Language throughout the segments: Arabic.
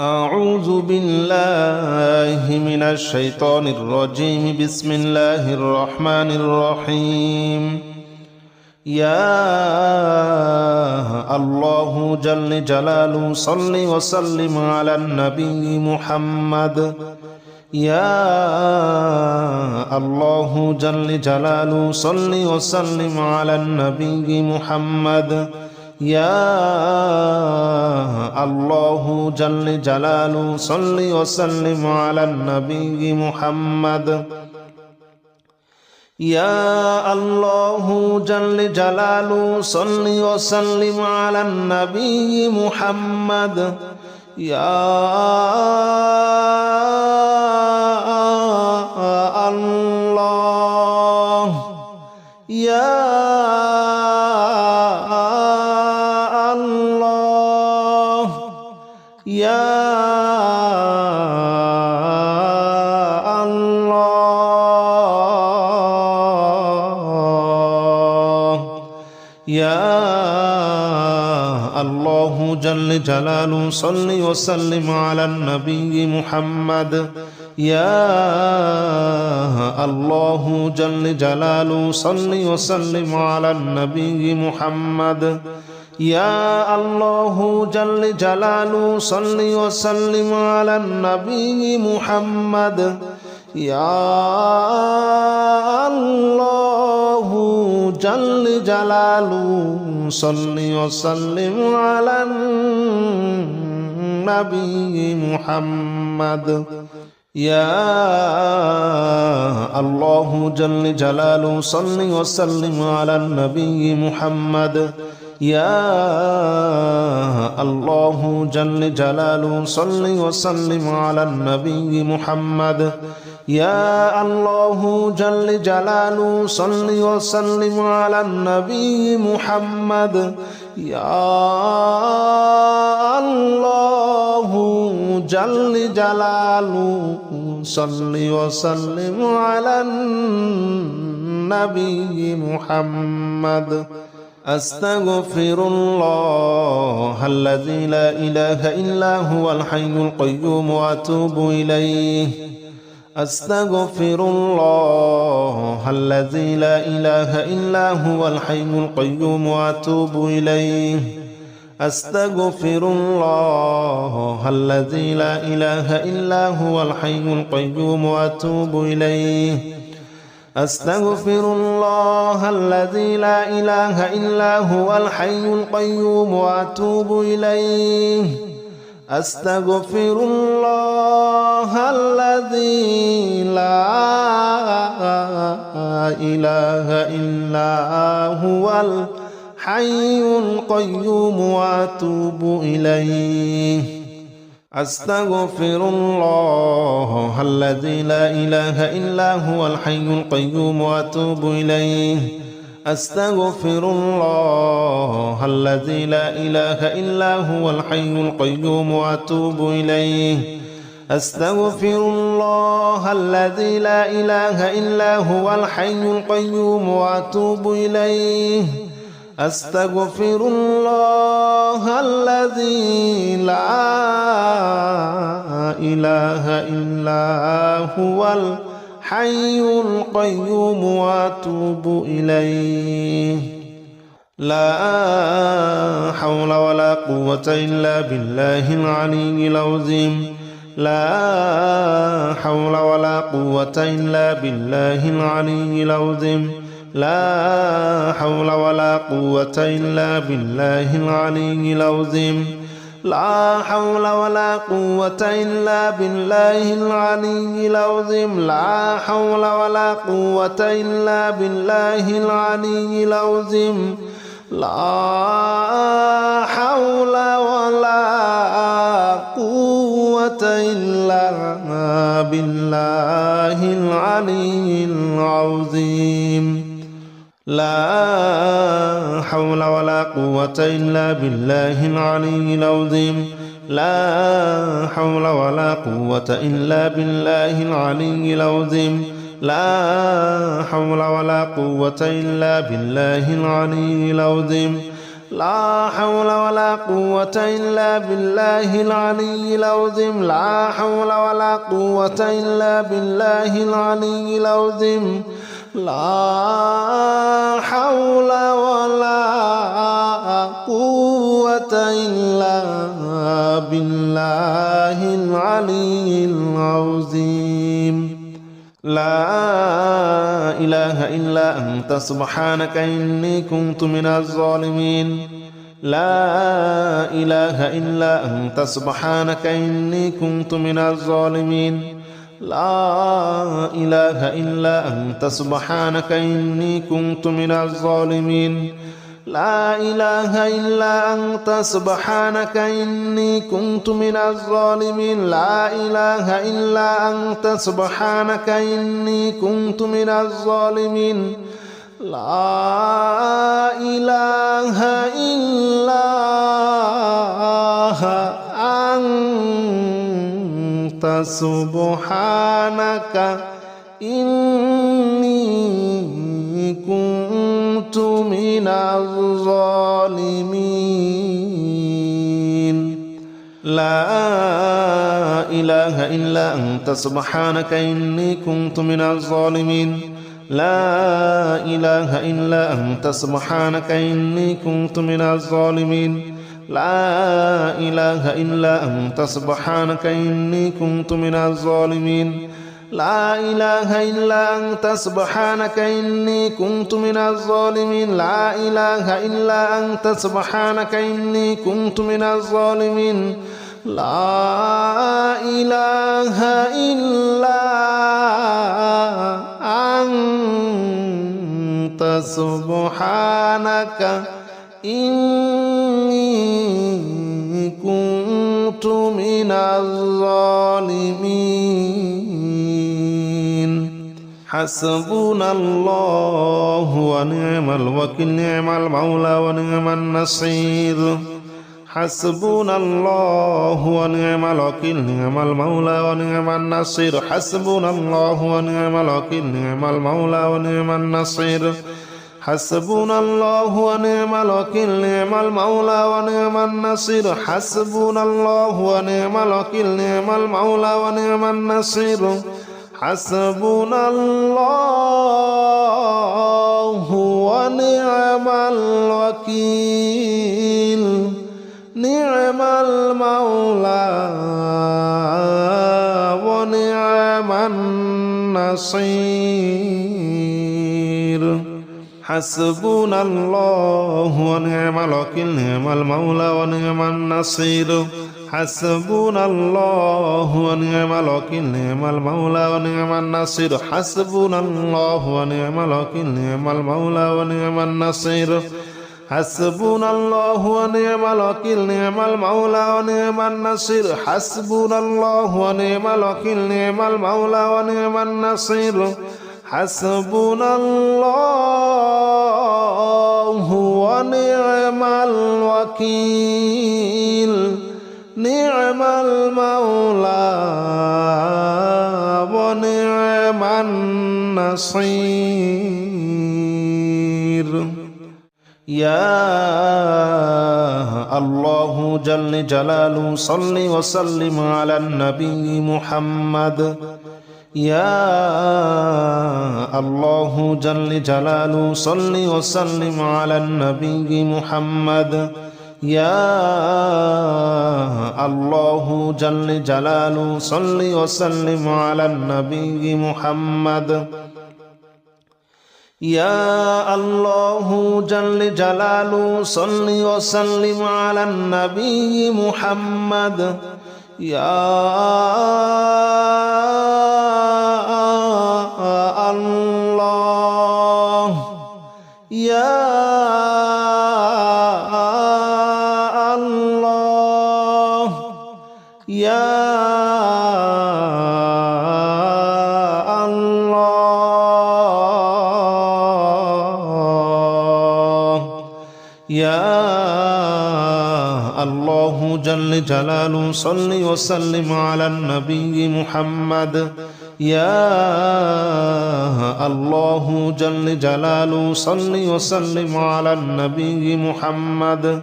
أعوذ بالله من الشيطان الرجيم. بسم الله الرحمن الرحيم. يا الله جل جلاله صل وسلم على النبي محمد. يا الله جل جلاله صل وسلم على النبي محمد. يا الله جل جلاله صل وسلم على النبي محمد. يا الله جل جلاله صل وسلم على النبي محمد. يا الله يا يا الله يا الله جل جلاله صل وسلم على النبي محمد. يا الله جل جلاله صل وسلم على النبي محمد. يا الله جل جلاله صل وسلم على النبي محمد. يا الله جل جلاله صل وسلم على النبي محمد. يا الله جل جلاله صل وسلم على النبي محمد. يا الله جل جلاله صل وسلم على النبي محمد. يا الله جل جلاله صل وسلم على النبي محمد. يا الله جل جلاله صل وسلم على النبي محمد. أستغفر الله الذي لا إله إلا هو الحي القيوم وأتوب إليه. أستغفر الله الذي لا إله إلا هو الحي القيوم وأتوب إليه. أستغفر الله الذي لا إله إلا هو الحي القيوم وأتوب إليه. أستغفر الله الذي لا إله إلا هو الحي القيوم وأتوب إليه. أستغفر الله الذي لا إله إلا هو الحي القيوم وأتوب إليه. أستغفر الله الذي لا إله إلا هو الحي القيوم وأتوب إليه. أستغفر الله الذي لا إله إلا هو الحي القيوم وأتوب إليه. أستغفر الله الذي لا إله إلا هو الحي القيوم وأتوب إليه. أستغفر الله الذي لا إله إلا هو الحي القيوم وأتوب إليه. لا حول ولا قوة إلا بالله العلي العظيم. لا حول ولا قوة إلا بالله العلي العظيم. لا حول ولا قوة إلا بالله العلي العظيم. لا حول ولا قوة إلا بالله العلي العظيم. لا حول ولا قوة إلا بالله العلي العظيم. لا حول ولا قوة إلا بالله العلي العظيم. لا حول ولا قوة إلا بالله العلي العظيم. لا حول ولا قوة إلا بالله العلي العظيم. لا حول ولا قوة إلا بالله العلي العظيم. لا حول ولا قوة إلا بالله العلي العظيم لا حول ولا قوة إلا بالله العلي العظيم لا حول ولا قوة إلا بالله العلي العظيم لا إله إلا أنت سبحانك إني كنت من الظالمين لا إله إلا أنت سبحانك إني كنت من الظالمين لا إله إلا أنت سبحانك إني كنت من الظالمين لا إله إلا أنت سبحانك إني كنت من الظالمين لا إله إلا أنت سبحانك إني كنت من الظالمين لا إله إلا أنت سبحانك إني كنت من الظالمين لا إله إلا أنت سبحانك إني كنت من الظالمين لا إله إلا أنت سبحانك إني كنت من الظالمين لا إله إلا أنت سبحانك إني كنت من الظالمين لا إله إلا أنت سبحانك إني كنت من الظالمين لا إله إلا أنت سبحانك إني كنت من الظالمين لا إله إلا أنت سبحانك إني كنت من الظالمين حسبنا الله ونعم الوكيل نعم المولى ونعم النصير حسبنا الله ونعم الوكيل نعم المولى ونعم النصير حسبنا الله ونعم الوكيل نعم المولى ونعم النصير حسبنا الله ونعم الوكيل نعم المولى ونعم النصير حسبنا الله ونعم الوكيل نعم المولى ونعم النصير حسبنا الله ونعم الوكيل نعم المولى ونعم النصير حسبنا الله ونعم الوكيل نعم المولى ونعم النصير حسبنا الله ونعم الوكيل نعم المولى ونعم النصير حسبنا الله ونعم الوكيل نعم المولى ونعم النصير حسبنا الله ونعم الوكيل نعم المولى ونعم النصير حسبنا الله ونعم الوكيل نعم المولى ونعم النصير حسبنا الله ونعم الوكيل نعم المولى ونعم النصير يا الله جل جلاله صل وسلم على النبي محمد يا الله جل جلاله صل وسلم على النبي محمد يا الله جل جلاله صل وسلم على النبي محمد يا الله جل جلاله صل وسلم على النبي محمد يا الله يا الله يا يا الله جل جلاله صل وسلم على النبي محمد يا الله جل جلاله صل وسلم على النبي محمد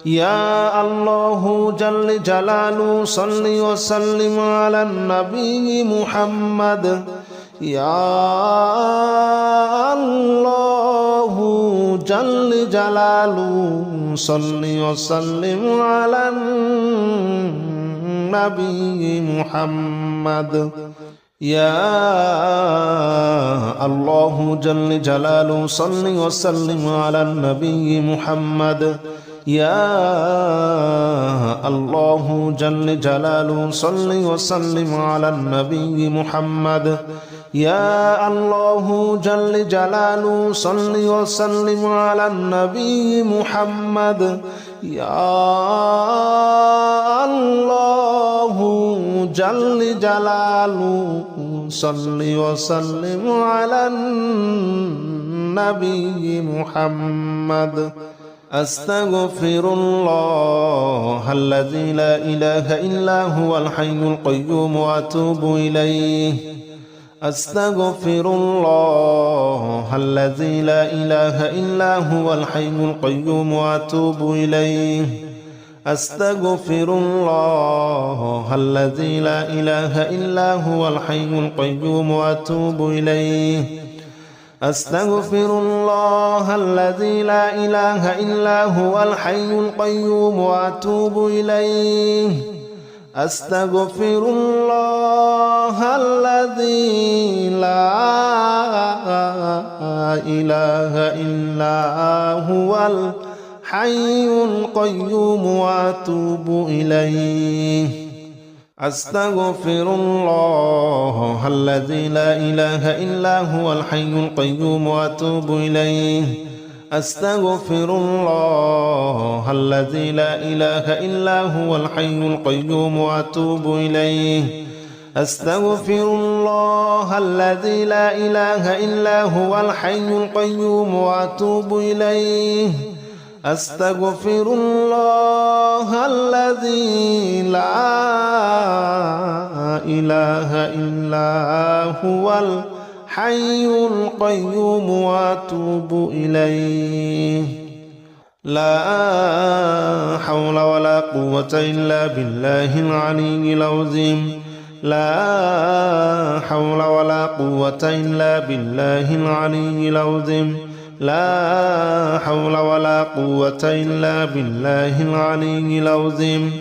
يا الله جل جلاله صل وسلم على النبي محمد يا الله جل جلاله صل وسلم على النبي محمد يا الله جل جلاله صل وسلم على النبي محمد يا الله جل جلاله صل وسلم على النبي محمد يا الله جل جلاله صل وسلم على النبي محمد يا الله جل جلاله صل وسلم على النبي محمد أستغفر الله الذي لا إله إلا هو الحي القيوم وأتوب إليه أستغفر الله الذي لا إله إلا هو الحي القيوم وأتوب إليه أستغفر الله الذي لا إله إلا هو الحي القيوم وأتوب إليه أستغفر الله الذي لا إله إلا هو الحي القيوم وأتوب إليه أستغفر الله الذي لا إله إلا هو الحي القيوم وأتوب إليه أستغفر الله الذي لا إله إلا هو الحي القيوم وأتوب إليه أستغفر الله الذي لا إله إلا هو الحي القيوم وأتوب إليه أستغفر الله الذي لا إله إلا هو الحي القيوم وأتوب إليه أستغفر الله الذي لا إله إلا هو الحي القيوم وأتوب إليه لا حول ولا قوة إلا بالله العلي العظيم لا حول ولا قوة إلا بالله العلي العظيم لا حول ولا قوة إلا بالله العلي العظيم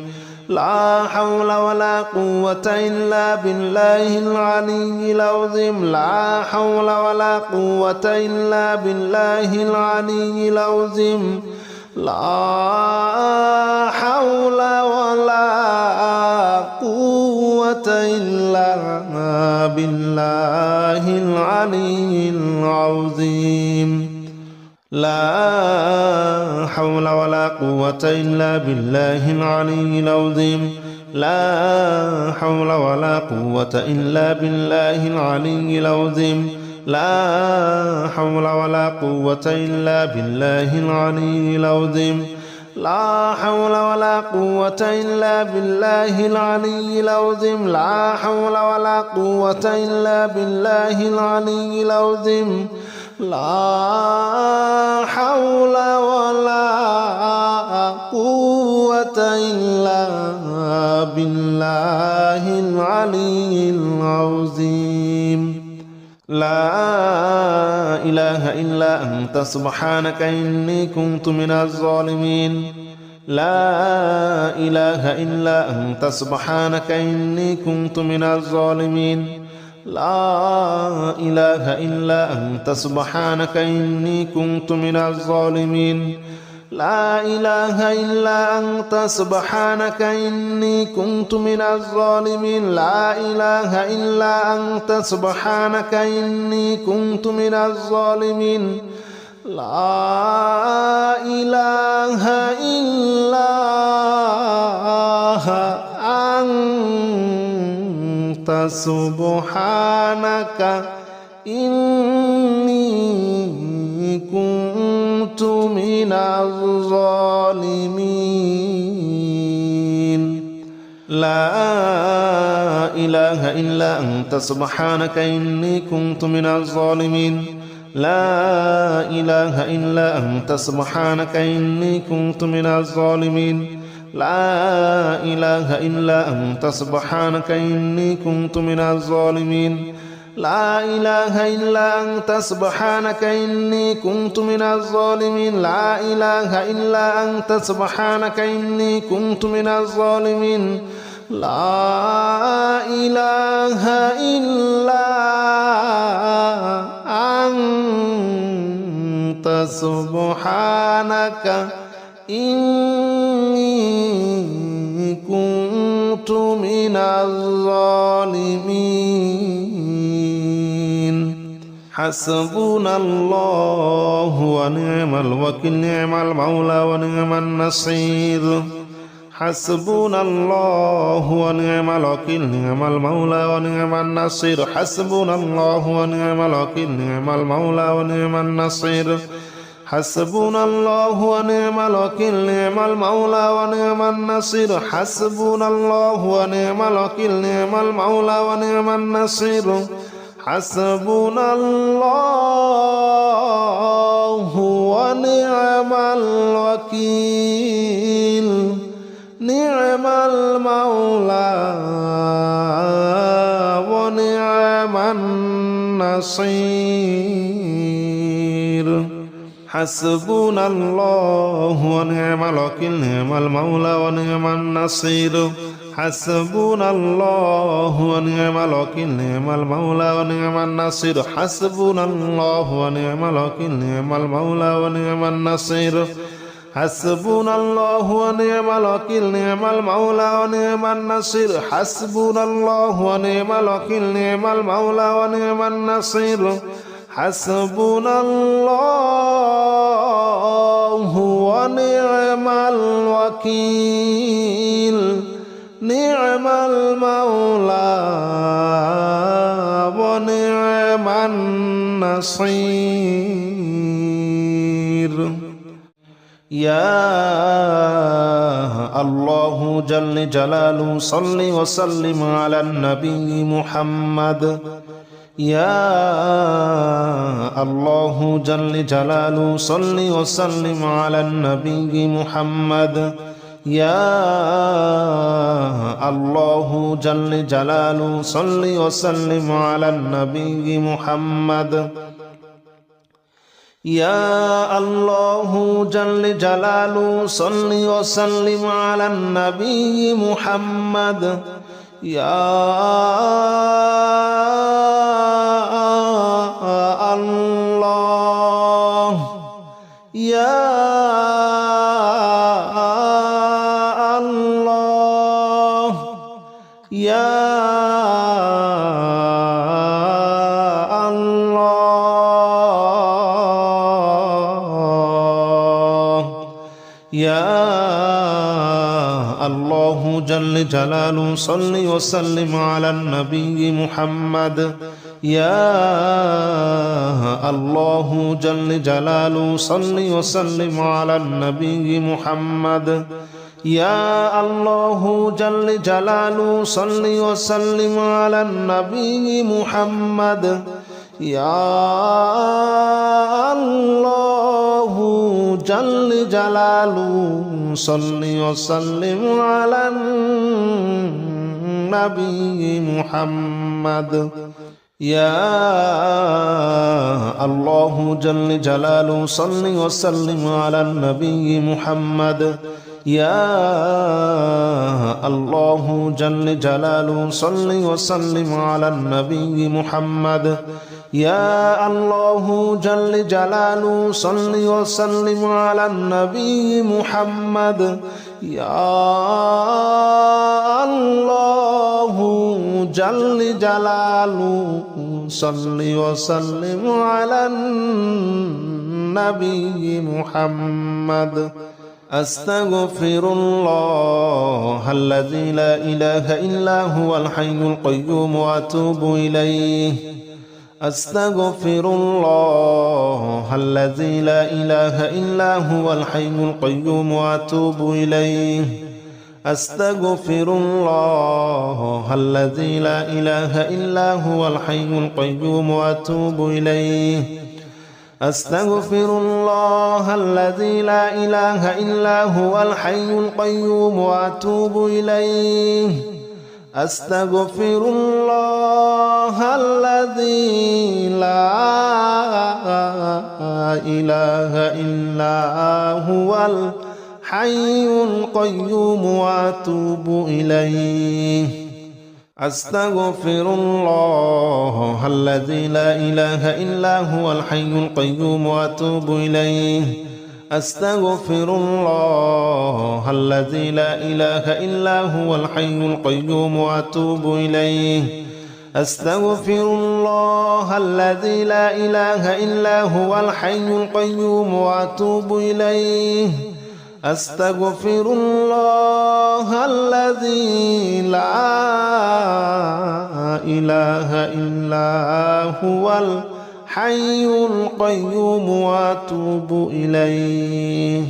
لا حول ولا قوة إلا بالله العلي العظيم لا حول ولا قوة إلا بالله العلي العظيم لا حول ولا قوة إلا بالله العلي العظيم لا حول ولا قوة إلا بالله العلي العظيم لا حول ولا قوة إلا بالله العلي العظيم لا حول ولا قوة إلا بالله العلي العظيم لا حول ولا قوة إلا بالله العلي العظيم لا حول ولا قوة إلا بالله العلي العظيم لا حول ولا قوة إلا بالله العلي العظيم لا إله إلا أنت سبحانك إني كنت من الظالمين لا إله إلا أنت سبحانك إني كنت من الظالمين لا إله إلا أنت سبحانك إني كنت من الظالمين لا إله إلا أنت سبحانك إني كنت من الظالمين لا إله إلا أنت سبحانك إني كنت من الظالمين لا إله إلا أنت سبحانك إني كنت من الظالمين لا إله إلا أنت سبحانك إني كنت من الظالمين لا إله إلا أنت سبحانك إني كنت من الظالمين لا إله إلا أنت سبحانك إني كنت من الظالمين لا إله إلا أنت سبحانك إني كنت من الظالمين لا إله إلا أنت سبحانك إني كنت من الظالمين لا إله إلا أنت سبحانك إني كنت من الظالمين حسبنا الله ونعم الوكيل نعم المولى ونعم النصير حسبنا الله ونعم الوكيل نعم المولى ونعم النصير حسبنا الله ونعم الوكيل نعم المولى ونعم النصير حسبنا الله ونعم الوكيل نعم المولى ونعم النصير حسبنا الله ونعم الوكيل نعم المولى ونعم النصير حسبنا الله ونعم الوكيل نعم المولى ونعم النصير حسبنا الله ونعم الوكيل نعم المولى ونعم النصير حسبنا الله ونعم الوكيل نعم المولى ونعم النصير حسبنا الله ونعم الوكيل نعم المولى ونعم النصير حسبنا الله ونعم الوكيل نعم المولى ونعم النصير حسبنا الله ونعم الوكيل نعم المولى ونعم النصير حسبنا الله ونعم الوكيل نعم المولى ونعم النصير يا الله جل جلاله صل وسلم على النبي محمد يا الله جل جلاله صل وسلم على النبي محمد يا الله جل جلاله صل وسلم على النبي محمد يا الله جل جلاله صل وسلم على النبي محمد يا الله يا الله يا يا الله جل جلاله صل وسلم على النبي محمد يا الله جل جلاله صل وسلم على النبي محمد يا الله جل جلاله صل وسلم على النبي محمد يا الله جل جلاله صل وسلم على النبي محمد يا الله جل جلاله صل وسلم على النبي محمد يا الله جل جلاله صل وسلم على النبي محمد يا الله جل جلاله صل وسلم على النبي محمد يا الله جل جلاله صل وسلم على النبي محمد أستغفر الله الذي لا إله إلا هو الحي القيوم وأتوب إليه أستغفر الله الذي لا إله إلا هو الحي القيوم وأتوب إليه أستغفر الله الذي لا إله إلا هو الحي القيوم وأتوب إليه أستغفر الله الذي لا إله إلا هو الحي القيوم وأتوب إليه أستغفر الله الذي لا إله إلا هو الحي القيوم وأتوب إليه أستغفر الله الذي لا إله إلا هو الحي القيوم وأتوب إليه أستغفر الله الذي لا إله إلا هو الحي القيوم وأتوب إليه أستغفر الله الذي لا إله إلا هو الحي القيوم وأتوب إليه أستغفر الله الذي لا إله إلا هو الحي القيوم وأتوب إليه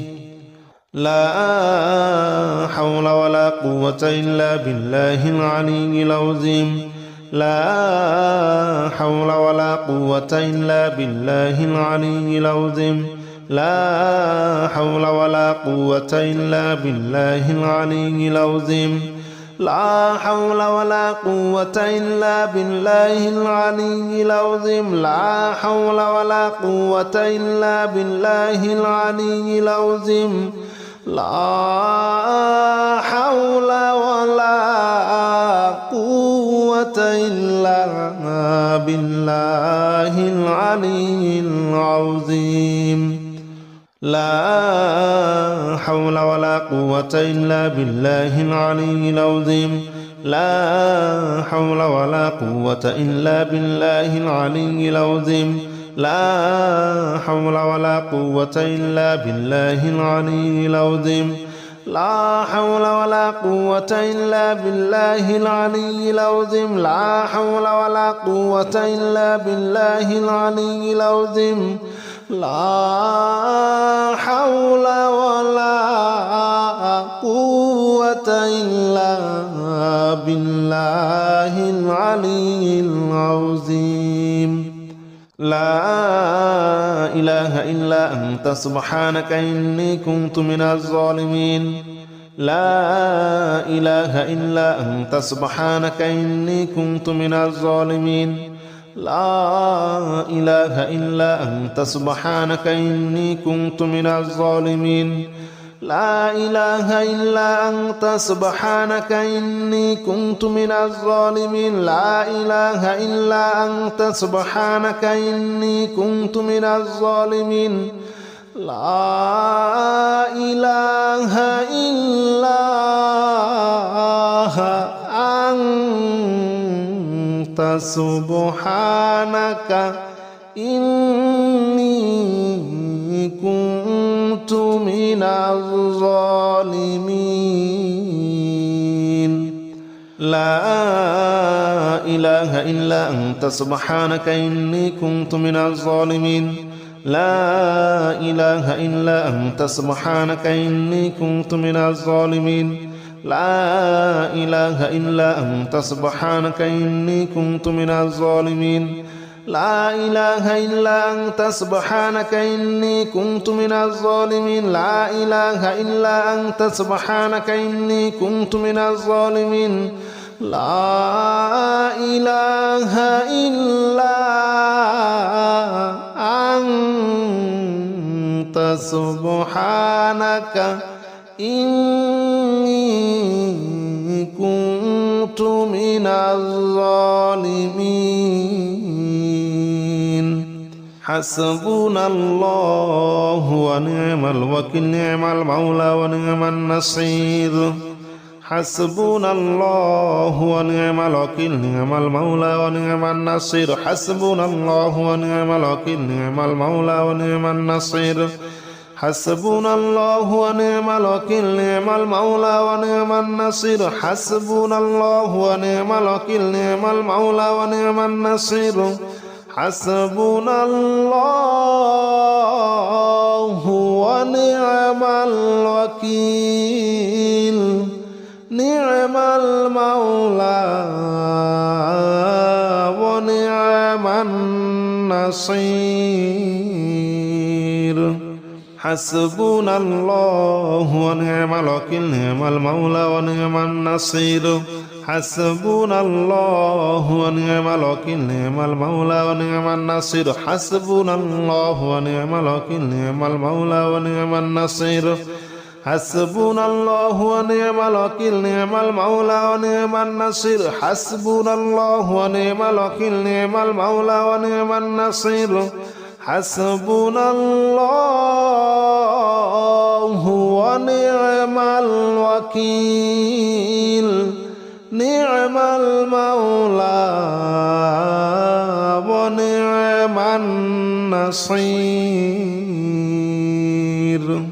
لا حول ولا قوة إلا بالله العلي العظيم لا حول ولا قوة إلا بالله العلي العظيم لا حول ولا قوة إلا بالله العلي العظيم لا حول ولا قوة إلا بالله العلي العظيم لا حول ولا قوة إلا بالله العلي العظيم لا حول ولا قوة إلا بالله العلي العظيم لا حول ولا قوة إلا بالله العلي العظيم لا حول ولا قوة إلا بالله العلي العظيم لا حول ولا قوة إلا بالله العلي العظيم لا حول ولا قوة إلا بالله العلي العظيم لا حول ولا قوة إلا بالله العلي العظيم لا حول ولا قوة إلا بالله العلي العظيم لا إله إلا أنت سبحانك إني كنت من الظالمين لا إله إلا أنت سبحانك إني كنت من الظالمين لا إله إلا أنت سبحانك إني كنت من الظالمين لا إله إلا أنت سبحانك إني كنت من الظالمين لا إله إلا أنت سبحانك إني كنت من الظالمين لا إله إلا أنت سبحانك إني كنت من الظالمين لا إله إلا أنت سبحانك إني كنت من الظالمين لا إله إلا أنت سبحانك إني كنت من الظالمين لا إله إلا أنت سبحانك إني كنت من الظالمين لا إله إلا أنت سبحانك إني كنت من الظالمين لا إله إلا أنت سبحانك إني كنت من الظالمين لا إله إلا أنت سبحانك إني كنت من الظالمين حسبنا الله ونعم الوكيل نعم المولى ونعم النصير حسبنا الله ونعم الوكيل نعم المولى ونعم النصير حسبنا الله ونعم الوكيل نعم المولى ونعم النصير حسبنا الله ونعم الوكيل نعم المولى ونعم النصير حسبنا الله ونعم الوكيل نعم المولى ونعم النصير حسبنا الله ونعم الوكيل نعم المولى ونعم النصير حسبنا الله ونعم الوكيل نعم المولى ونعم النصير حسبنا الله ونعم الوكيل نعم المولى ونعم النصير حسبنا الله ونعم الوكيل نعم المولى ونعم النصير حسبنا الله ونعم الوكيل نعم المولى ونعم النصير حسبنا الله ونعم الوكيل نعم المولى ونعم النصير حسبنا الله ونعم الوكيل نعم المولى ونعم النصير